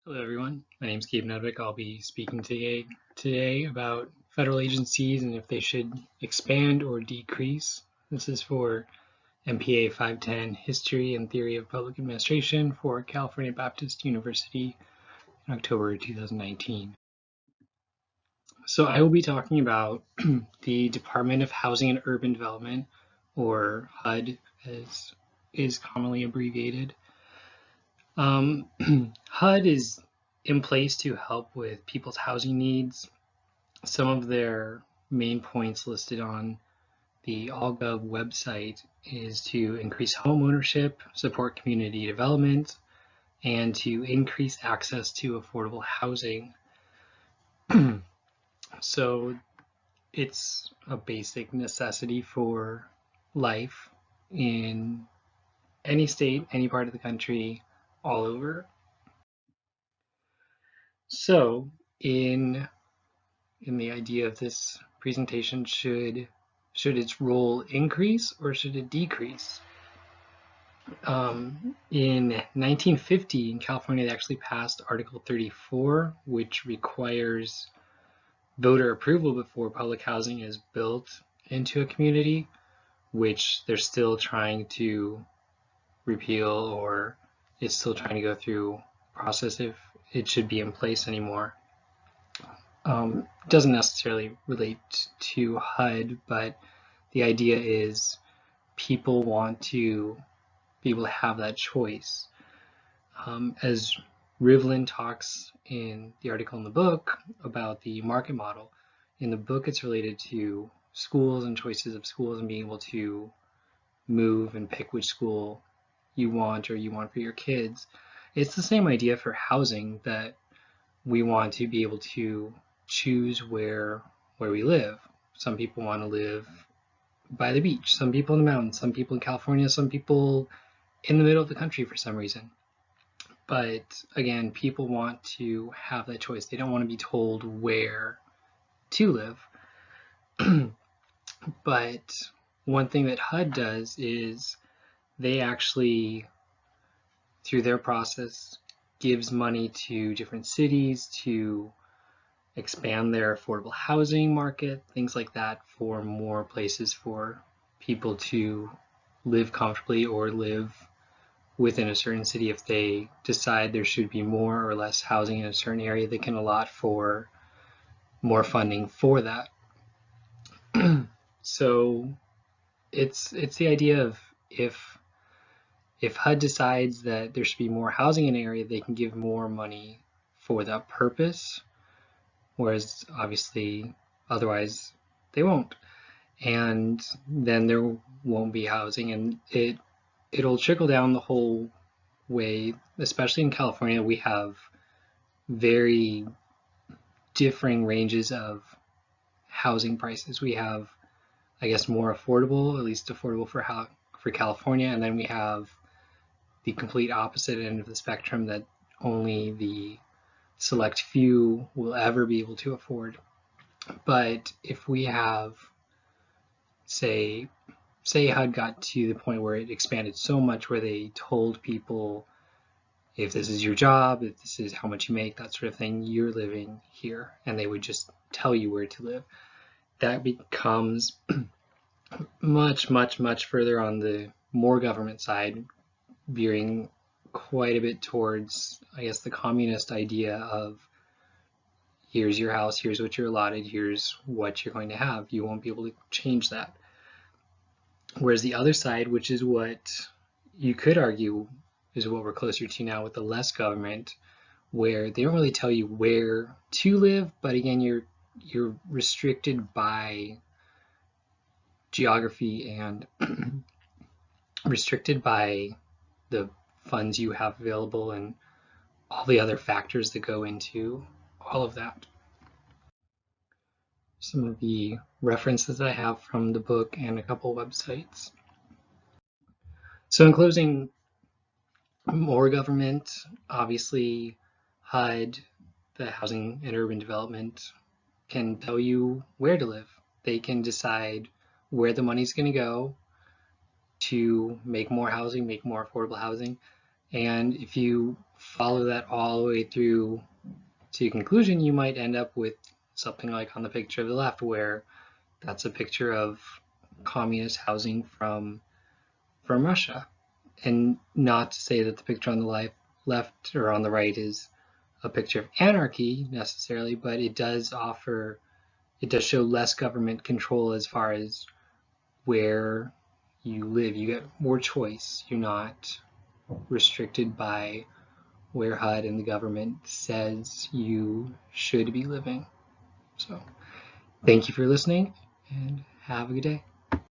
Hello, everyone. My name is Gabe Nudvik. I'll be speaking today about federal agencies and if they should expand or decrease. This is for MPA 510 History and Theory of Public Administration for California Baptist University in October 2019. So I will be talking about the Department of Housing and Urban Development, or HUD as is commonly abbreviated. HUD is in place to help with people's housing needs. Some of their main points listed on the AllGov website is to increase home ownership, support community development, and to increase access to affordable housing. So it's a basic necessity for life in any state, any part of the country, all over. So in the idea of this presentation, should its role increase or should it decrease? In 1950 in California, they actually passed Article 34, which requires voter approval before public housing is built into a community, which they're still trying to repeal, or it's still trying to go through process if it should be in place anymore. Doesn't necessarily relate to HUD, but the idea is people want to be able to have that choice. As Rivlin talks in the article in the book about the market model, in the book it's related to schools and choices of schools and being able to move and pick which school you want or you want for your kids. It's the same idea for housing, that we want to be able to choose where we live. Some people want to live by the beach, some people in the mountains, some people in California, some people in the middle of the country for some reason. But again, people want to have that choice. They don't want to be told where to live. But one thing that HUD does is they actually, through their process, gives money to different cities to expand their affordable housing market, things like that, for more places for people to live comfortably or live within a certain city. If they decide there should be more or less housing in a certain area, they can allot for more funding for that. So it's the idea of if HUD decides that there should be more housing in an area, they can give more money for that purpose, whereas obviously otherwise they won't. And then there won't be housing, and it'll trickle down the whole way. Especially in California, we have very differing ranges of housing prices. We have, I guess, more affordable, at least affordable for California, and then we have the complete opposite end of the spectrum that only the select few will ever be able to afford. But if we have, say HUD got to the point where it expanded so much where they told people, if this is your job, if this is how much you make, that sort of thing, you're living here, and they would just tell you where to live. That becomes much further on the more government side, veering quite a bit towards, I guess, the communist idea of, here's your house, here's what you're allotted, here's what you're going to have. You won't be able to change that. Whereas the other side, which is what you could argue is what we're closer to now with the less government, where they don't really tell you where to live, but again, you're restricted by geography and restricted by the funds you have available and all the other factors that go into all of that. Some of the references I have from the book and a couple websites. So in closing, more government, obviously HUD, the Housing and Urban Development, can tell you where to live. They can decide where the money's going to go to make more housing, make more affordable housing. And if you follow that all the way through to conclusion, you might end up with something like on the picture of the left, where that's a picture of communist housing from Russia. And not to say that the picture on the left or on the right is a picture of anarchy necessarily, but it does show less government control as far as where you live. You get more choice. You're not restricted by where HUD and the government says you should be living. So thank you for listening, and have a good day.